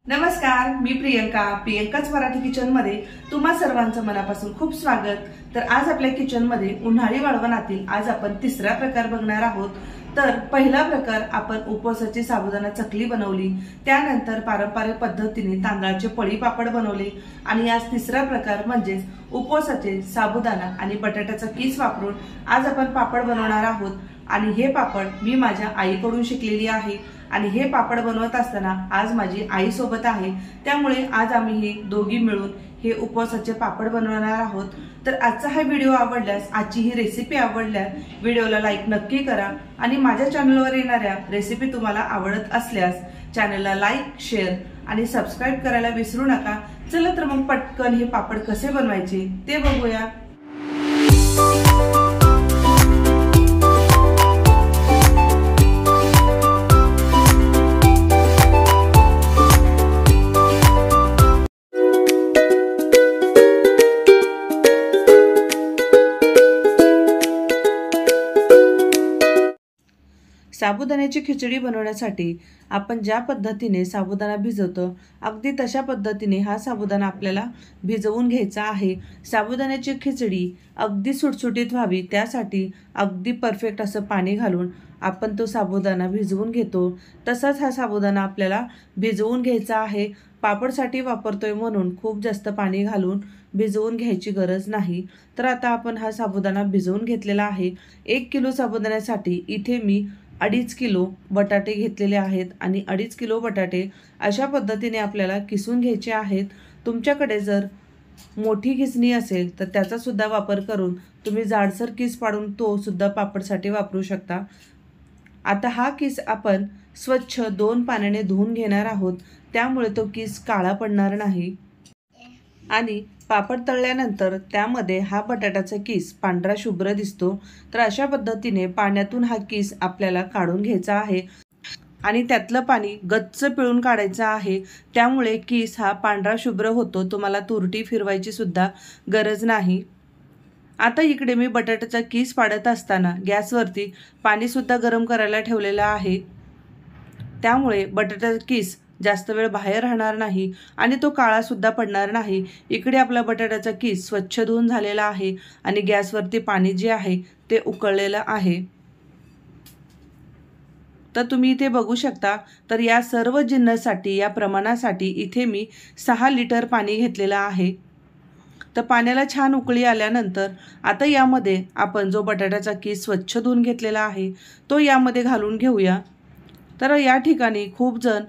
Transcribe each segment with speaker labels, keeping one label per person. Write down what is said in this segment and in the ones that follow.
Speaker 1: नमस्कार, मी प्रियंकाच मराठी किचन मध्ये तुम्हा सर्वांचं मनापासून खूप स्वागत। तर आज आपल्या किचन मध्ये उन्हाळी वाळवणातील आज आपण तिसरा प्रकार बघणार आहोत। तर पहिला प्रकार आपण उपवासाची साबुदाणा चकली बनवली, त्यानंतर पारंपरिक पद्धतीने तांदळाचे पळी पापड बनवले आणि आज तिसरा प्रकार म्हणजे उपवासाचे साबुदाणा आणि बटाट्याचा किस वापरून आज आपण पापड बनवणार आहोत। आणि हे पापड मी माझ्या आईकडून शिकलेली आहे आणि हे पापड बनवत असताना आज माझी आई सोबत आहे, त्यामुळे आज आम्ही हे दोघी मिळून हे उपवासाचे पापड बनवणार आहोत। तर आजचा हा व्हिडिओ आवडल्यास, आजची ही रेसिपी आवडल्यास व्हिडिओला लाईक नक्की करा आणि माझ्या चॅनलवर येणाऱ्या रेसिपी तुम्हाला आवडत असल्यास चॅनलला लाईक, शेअर आणि सबस्क्राइब करायला विसरू नका। चला तर मग पटकन हे पापड कसे बनवायचे ते बघूया। साबुदाण्याची खिचडी बनवण्यासाठी आपण ज्या पद्धतीने साबुदाणा भिजवतो अगदी तशा पद्धतीने हा साबुदाणा आपल्याला भिजवून घ्यायचा आहे। साबुदाण्याची खिचडी अगदी सुटसुटीत व्हावी त्यासाठी अगदी परफेक्ट असं पाणी घालून आपण तो साबुदाणा भिजवून घेतो। तसाच हा साबुदाणा आपल्याला भिजवून घ्यायचा आहे। पापडसाठी वापरतोय म्हणून खूप जास्त पाणी घालून भिजवून घ्यायची गरज नाही। तर आता आपण हा साबुदाणा भिजवून घेतलेला आहे। 1 किलो साबुदाण्यासाठी इथे मी 2.5 किलो बटाटे घेतलेले आहेत आणि 2.5 किलो बटाटे अशा पद्धतीने आपल्याला किसून घ्यायचे आहेत। तुमच्याकडे जर मोठी किसणी असेल तर त्याचा सुद्धा वापर करून तुम्ही जाडसर किस पाडून तो सुद्धा पापडसाठी वापरू शकता। आता हा किस आपण स्वच्छ 2 पाण्याने धुवून घेणार आहोत, त्यामुळे तो किस काळा पडणार नाही आणि पापड तळल्यानंतर त्यामध्ये हा बटाट्याचा किस पांढरा शुभ्र दिसतो। तर अशा पद्धतीने पाण्यातून हा किस आपल्याला काढून घ्यायचा आहे आणि त्यातलं पाणी गच्च पिळून काढायचं आहे, त्यामुळे किस हा पांढरा शुभ्र होतो। तुम्हाला तुरटी फिरवायची सुद्धा गरज नाही। आता इकडे मी बटाट्याचा किस पाडत असताना गॅसवरती पाणी सुद्धा गरम करायला ठेवलेलं आहे, त्यामुळे बटाट्याचा किस जास्त वेळ बाहेर राहणार नाही आणि तो काळा सुद्धा पडणार नाही। इकडे आपला बटाट्याचा किस स्वच्छ धुवून झालेला आहे आणि गॅसवरती पाणी जे आहे ते उकळलेलं आहे। तर तुम्ही इथे बघू शकता, तर या सर्व जिन्नससाठी या प्रमाणासाठी इथे मी 6 लिटर पाणी घेतलेलं आहे। तर पाण्याला छान उकळी आल्यानंतर आता यामध्ये आपण जो बटाट्याचा किस स्वच्छ धुवून घेतलेला आहे तो यामध्ये घालून घेऊया। तर या ठिकाणी खूप जण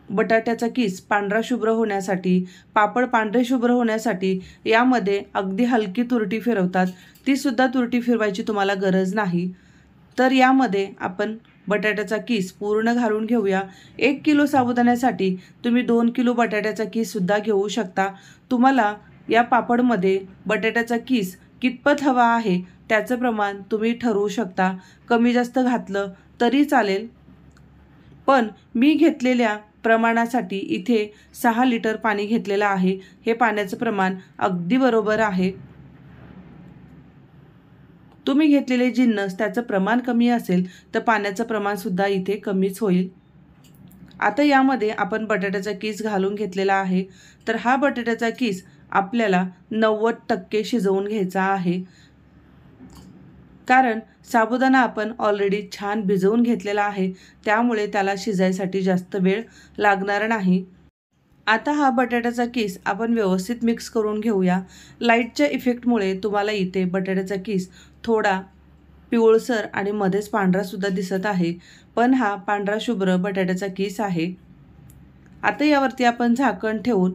Speaker 1: बटाट्याचा किस पांढरा शुभ्र होण्यासाठी, पापड पांढरे शुभ्र होण्यासाठी यामध्ये अगदी हलकी तुरटी फिरवतात। ती सुद्धा तुरटी फिरवायची तुम्हाला गरज नाही। तर यामध्ये आपण बटाट्याचा किस पूर्ण घालून घेऊया। 1 किलो साबुदाण्यासाठी तुम्ही 2 किलो बटाट्याचा किस सुद्धा घेऊ शकता। तुम्हाला या पापडमध्ये बटाट्याचा किस कितपत हवा आहे त्याचं प्रमाण तुम्ही ठरवू शकता। कमी जास्त घातलं तरी चालेल, पण मी घेतलेल्या प्रमाणासाठी इथे 6 लिटर पाणी घेतलेलं आहे। हे पाण्याचं प्रमाण अगदी बरोबर आहे। तुम्ही घेतलेले जिन्नस त्याचं प्रमाण कमी असेल तर पाण्याचं प्रमाण सुद्धा इथे कमीच होईल। आता यामध्ये आपण बटाट्याचा किस घालून घेतलेला आहे। तर हा बटाट्याचा किस आपल्याला 90% शिजवून घ्यायचा आहे, कारण साबुदाणा आपण ऑलरेडी छान भिजवून घेतलेला आहे, त्यामुळे त्याला शिजायसाठी जास्त वेळ लागणार नाही। आता हा बटाट्याचा किस आपण व्यवस्थित मिक्स करून घेऊया। लाईटच्या इफेक्टमुळे तुम्हाला इथे बटाट्याचा किस थोडा पिवळसर आणि मध्येच पांढरा सुद्धा दिसत आहे, पण हा पांढरा शुभ्र बटाट्याचा किस आहे। आता यावरती आपण झाकण ठेवून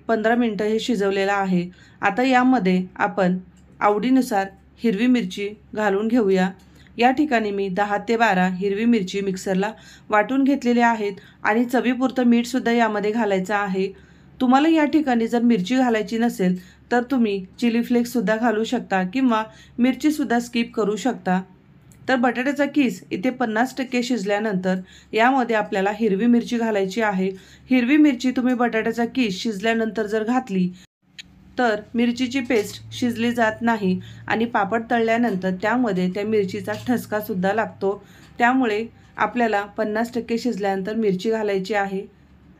Speaker 1: 15 मिनिटं हे शिजवलेलं आहे। आता यामध्ये आपण आवडीनुसार हिरवी मिरची घालून घेऊया। या ठिकाणी मी 10 ते 12 हिरवी मिरची मिक्सरला वाटून घेतलेले आहेत आणि चवीपुरतं मीठ सुद्धा यामध्ये घालायचं आहे। तुम्हाला या ठिकाणी जर मिरची घालायची नसेल तर तुम्ही चिली फ्लेक्स सुद्धा घालू शकता किंवा मिरची सुद्धा स्किप करू शकता। तर बटाट्याचा किस इथे 50% शिजल्यानंतर यामध्ये आपल्याला हिरवी मिरची घालायची आहे। हिरवी मिरची तुम्ही बटाट्याचा किस शिजल्यानंतर जर घातली तर मिरचीची पेस्ट शिजली जात नाही आणि पापड तळल्यानंतर त्यामध्ये त्या मिरचीचा ठसका सुद्धा लागतो। त्यामुळे आपल्याला 50% शिजल्यानंतर मिरची घालायची आहे।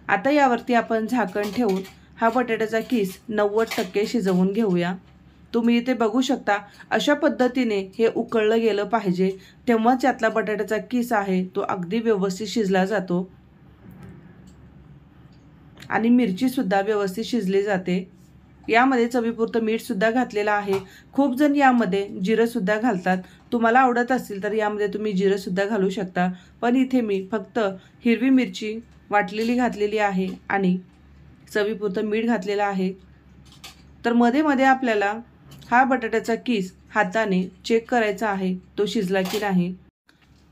Speaker 1: आता यावरती आपण झाकण ठेवून हा बटाट्याचा किस 90% शिजवून घेऊया। तुम्ही इथे बघू शकता अशा पद्धतीने हे उकळलं गेलं पाहिजे, तेव्हाच यातला बटाट्याचा किस आहे तो अगदी व्यवस्थित शिजला जातो आणि मिरची सुद्धा व्यवस्थित शिजली जाते। यामध्ये चवीपुरतं मीठ सुद्धा घातलेलं आहे। खूप जण यामध्ये जिरं सुद्धा घालतात, तुम्हाला आवडत असेल तर यामध्ये तुम्ही जिरं सुद्धा घालू शकता, पण इथे मी फक्त हिरवी मिरची वाटलेली घातलेली आहे आणि चवीपुरतं मीठ घातलेलं आहे। तर मध्ये मध्ये आपल्याला हा बटाट्याचा किस हाताने चेक करायचा आहे तो शिजला की नाही,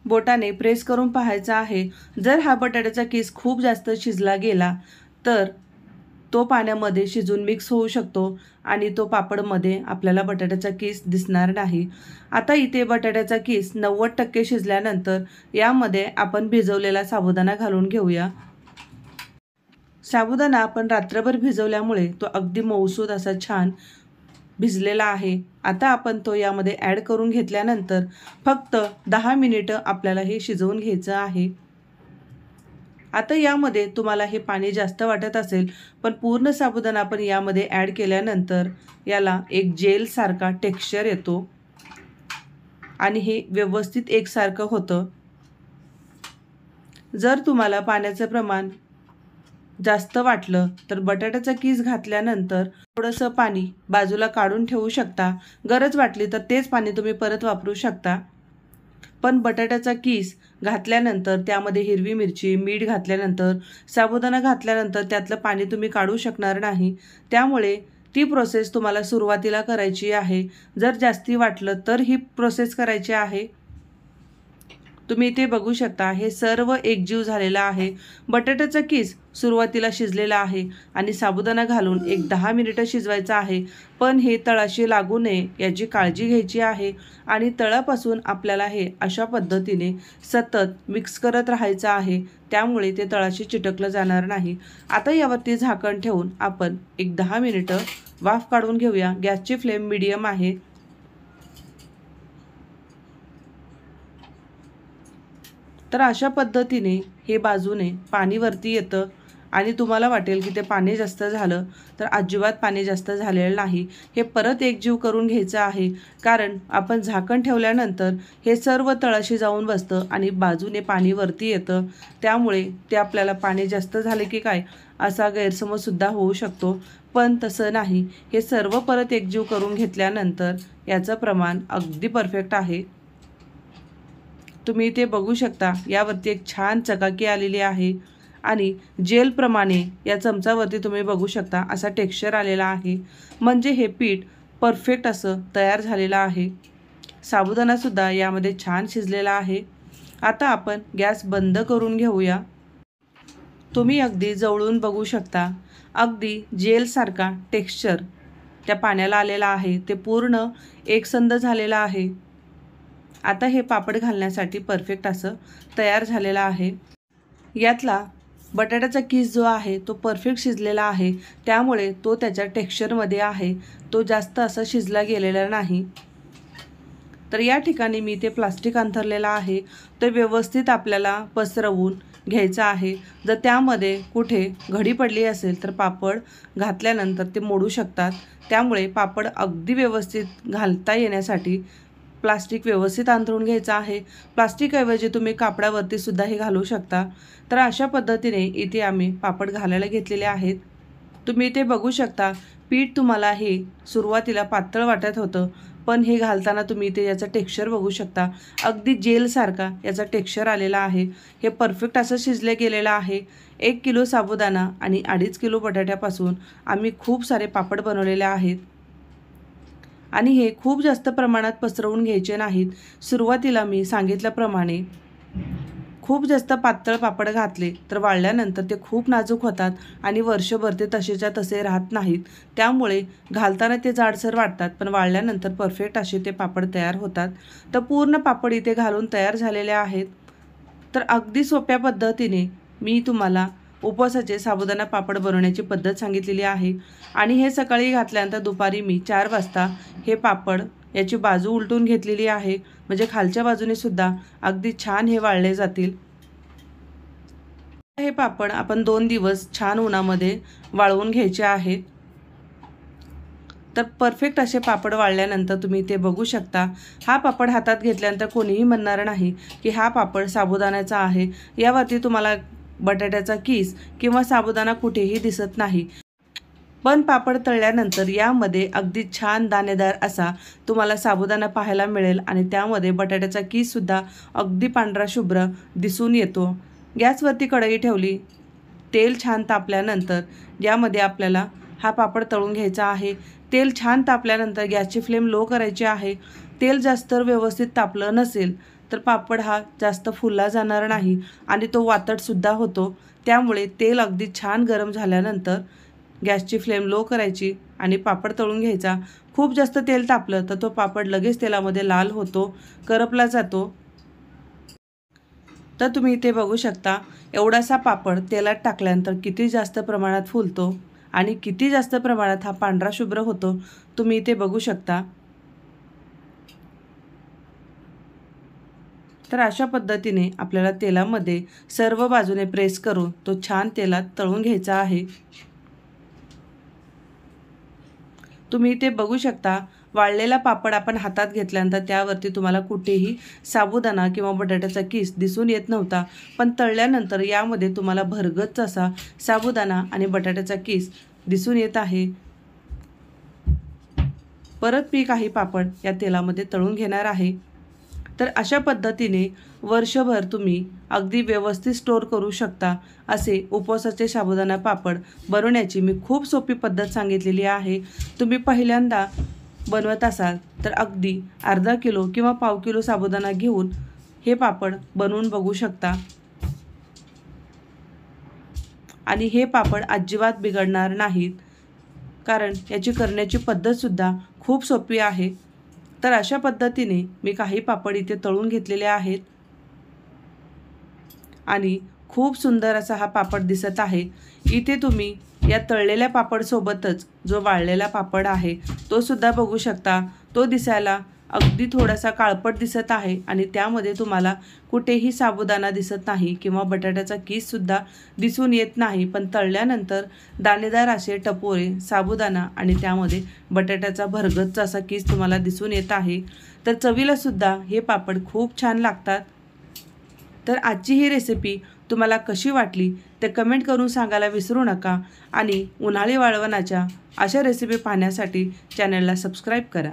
Speaker 1: बोटाने प्रेस करून पाहायचा आहे। जर हा बटाट्याचा किस खूप जास्त शिजला गेला तर तो पाण्यामध्ये शिजून मिक्स होऊ शकतो आणि तो पापडमध्ये आपल्याला बटाट्याचा किस दिसणार नाही। आता इथे बटाट्याचा किस 90% शिजल्यानंतर यामध्ये आपण भिजवलेला साबुदाणा घालून घेऊया। साबुदाणा आपण रात्रभर भिजवल्यामुळे तो अगदी मऊसूत असा छान भिजलेला आहे। आता आपण तो यामध्ये ॲड करून घेतल्यानंतर फक्त 10 मिनिटं आपल्याला हे शिजवून घ्यायचं आहे। आता यामध्ये तुम्हाला हे पाणी जास्त वाटत असेल, पण पूर्ण साबुदाणा आपण यामध्ये ॲड केल्यानंतर याला एक जेल सारखा टेक्स्चर येतो आणि हे व्यवस्थित एकसारखं होतं। जर तुम्हाला पाण्याचं प्रमाण जास्त वाटलं तर बटाट्याचा किस घातल्यानंतर थोडंसं पाणी बाजूला काढून ठेवू शकता। गरज वाटली तर तेच पाणी तुम्ही परत वापरू शकता। पण बटाट्याचा किस घातल्यानंतर त्यामध्ये हिरवी मिरची, मीठ घातल्यानंतर, साबुदाणा घातल्यानंतर त्यातलं पाणी तुम्ही काढू शकणार नाही। त्यामुळे ती प्रोसेस तुम्हाला सुरुवातीला करायची आहे। जर जास्ती वाटलं तर ही प्रोसेस करायची आहे। तुम्ही इथे बघू शकता हे सर्व एकजीव झालेला आहे। बटाट्याचा किस सुरुवातीला शिजलेला आहे आणि साबुदाणा घालून एक 10 मिनिटं शिजवायचं आहे, पण हे तळाशी लागू नये याची काळजी घ्यायची आहे आणि तळापासून आपल्याला हे अशा पद्धतीने सतत मिक्स करत राहायचं आहे, त्यामुळे ते तळाशी चिटकलं जाणार नाही। आता यावरती झाकण ठेवून आपण एक 10 मिनिटं वाफ काढून घेऊया। गॅसची फ्लेम मीडियम आहे। तर अशा पद्धतीने हे बाजूने पाणी वरती येतं आणि तुम्हाला वाटेल की ते पाणी जास्त झालं, तर अजिबात पाणी जास्त झालेलं नाही। हे परत एकजीव करून घ्यायचं आहे, कारण आपण झाकण ठेवल्यानंतर हे सर्व तळाशी जाऊन बसतं आणि बाजूने पाणी वरती येतं, त्यामुळे ते आपल्याला पाणी जास्त झाले की काय असा गैरसमजसुद्धा होऊ शकतो, पण तसं नाही। हे सर्व परत एकजीव करून घेतल्यानंतर याचं प्रमाण अगदी परफेक्ट आहे। तुम्ही इथे बघू शकता यावरती एक छान चकाकी आलेली आहे आणि जेलप्रमाणे या चमचावरती तुम्ही बघू शकता असा टेक्स्चर आलेला आहे, म्हणजे हे पीठ परफेक्ट असं तयार झालेलं आहे। साबुदाणासुद्धा यामध्ये छान शिजलेला आहे। आता आपण गॅस बंद करून घेऊया। तुम्ही अगदी जवळून बघू शकता अगदी जेलसारखा टेक्स्चर त्या पाण्याला आलेला आहे, ते पूर्ण एकसंध झालेलं आहे। आता हे पापड घालण्यासाठी परफेक्ट असं तयार झालेलं आहे। यातला बटाट्याचा किस जो आहे तो परफेक्ट शिजलेला आहे, त्यामुळे तो त्याच्या टेक्स्चरमध्ये आहे, तो जास्त असा शिजला गेलेला नाही। तर या ठिकाणी मी ते प्लास्टिक अंथरलेलं आहे, ते व्यवस्थित आपल्याला पसरवून घ्यायचं आहे। जर त्यामध्ये कुठे घडी पडली असेल तर पापड घातल्यानंतर ते मोडू शकतात, त्यामुळे पापड अगदी व्यवस्थित घालता येण्यासाठी प्लास्टिक व्यवस्थित अंथरून घ्यायचं आहे। प्लास्टिकऐवजी तुम्ही कापडावरती सुद्धा हे घालू शकता। तर अशा पद्धतीने इथे आम्ही पापड घालायला घेतलेले आहेत। तुम्ही इथे बघू शकता पीठ तुम्हाला हे सुरुवातीला पातळ वाटत होतं, पण हे घालताना तुम्ही इथे याचा टेक्स्चर बघू शकता अगदी जेलसारखा याचा टेक्स्चर आलेला आहे। हे परफेक्ट असं शिजले गेलेलं आहे। 1 किलो साबुदाणा आणि 2.5 किलो बटाट्यापासून आम्ही खूप सारे पापड बनवलेले आहेत आणि हे खूप जास्त प्रमाणात पसरवून घ्यायचे नाहीत। सुरुवातीला मी सांगितल्याप्रमाणे खूप जास्त पातळ पापड घातले तर वाळल्यानंतर ते खूप नाजूक होतात आणि वर्षभर ते तसेच्या तसे राहत नाहीत, त्यामुळे घालताना ते जाडसर वाटतात, पण वाळल्यानंतर परफेक्ट असे ते पापड तयार होतात। तर पूर्ण पापड इथे घालून तयार झालेले आहेत। तर अगदी सोप्या पद्धतीने मी तुम्हाला उपवासाचे साबुदाणा पापड बनवण्याची पद्धत सांगितलेली आहे आणि हे सकाळी घातल्यानंतर दुपारी मी 4 वाजता हे पापड याची बाजू उलटून घेतलेली आहे, म्हणजे खालच्या बाजूने सुद्धा अगदी छान हे वाळले जातील। हे पापड आपण 2 दिवस छान उन्हामध्ये वाळवून घ्यायचे आहेत। तर परफेक्ट असे पापड वाळल्यानंतर तुम्ही ते बघू शकता। हा पापड हातात घेतल्यानंतर कोणीही म्हणणार नाही की हा पापड साबुदाण्याचा आहे। यावरती तुम्हाला बटाट्याचा किस किंवा साबुदाणा कुठेही दिसत नाही। पण पापड तळल्यानंतर यामध्ये अगदी छान दाणेदार असा तुम्हाला साबुदाणा पाहायला मिळेल आणि त्यामध्ये बटाट्याचा किस सुद्धा अगदी पांढरा शुभ्र दिसून येतो। गॅसवरती कढई ठेवली, तेल छान तापल्यानंतर यामध्ये आपल्याला हा पापड तळून घ्यायचा आहे। तेल छान तापल्यानंतर गॅसची फ्लेम लो करायची आहे। तेल जास्त व्यवस्थित तापलं नसेल तर पापड हा जास्त फुलला जाणार नाही आणि तो वातटसुद्धा होतो। त्यामुळे तेल अगदी छान गरम झाल्यानंतर गॅसची फ्लेम लो करायची आणि पापड तळून घ्यायचा। खूप जास्त तेल तापलं तर तो पापड लगेच तेलामध्ये लाल होतो, करपला जातो। तर तुम्ही इथे बघू शकता एवढासा पापड तेलात टाकल्यानंतर किती जास्त प्रमाणात फुलतो आणि किती जास्त प्रमाणात हा पांढरा शुभ्र होतो, तुम्ही इथे बघू शकता। तर अशा पद्धतीने आपल्याला तेलामध्ये सर्व बाजूने प्रेस करून तो छान तेलात तळून घ्यायचा आहे। तुम्ही इथे बघू शकता वाळलेला पापड आपण हातात घेतल्यानंतर त्यावरती तुम्हाला कुठेही साबुदाणा किंवा बटाट्याचा किस दिसून येत नव्हता, पण तळल्यानंतर यामध्ये तुम्हाला भरगच्च असा साबुदाणा आणि बटाट्याचा किस दिसून येत आहे। परत मी काही पापड या तेलामध्ये तळून घेणार आहे। तर अशा पद्धतीने वर्षभर तुम्ही अगदी व्यवस्थित स्टोर करू शकता असे उपवासाचे साबुदाणा पापड बनवण्याची मी खूप सोपी पद्धत सांगितलेली आहे। तुम्ही पहिल्यांदा बनवत असाल तर अगदी अर्धा किलो किंवा पाव किलो साबुदाणा घेऊन हे पापड बनवून बघू शकता आणि हे पापड अजिबात बिघडणार नाहीत, कारण याची करण्याची पद्धतसुद्धा खूप सोपी आहे। तर अशा पद्धतीने मी काही पापड इथे तळून घेतलेले आहेत आणि खूप सुंदर असा हा पापड दिसत आहे। इथे तुम्ही या तळलेल्या पापडसोबतच जो वाळलेला पापड आहे तो सुद्धा बघू शकता। तो दिसायला अगदी थोडासा काळपट दिसत आहे आणि त्यामध्ये तुम्हाला कुठेही साबुदाणा दिसत नाही किंवा बटाट्याचा किस सुद्धा दिसून येत नाही, पण तळल्यानंतर दाणेदार असे टपोरे साबुदाणा आणि त्यामध्ये बटाट्याचा भरगच्च असा किस तुम्हाला दिसून येत आहे। तर चवीला सुद्धा हे पापड खूप छान लागतात। तर आजची ही रेसिपी तुम्हाला कशी वाटली ते कमेंट करून सांगायला विसरू नका आणि उन्हाळी वाळवणाच्या अशा रेसिपी पाहण्यासाठी चॅनलला सबस्क्राईब करा।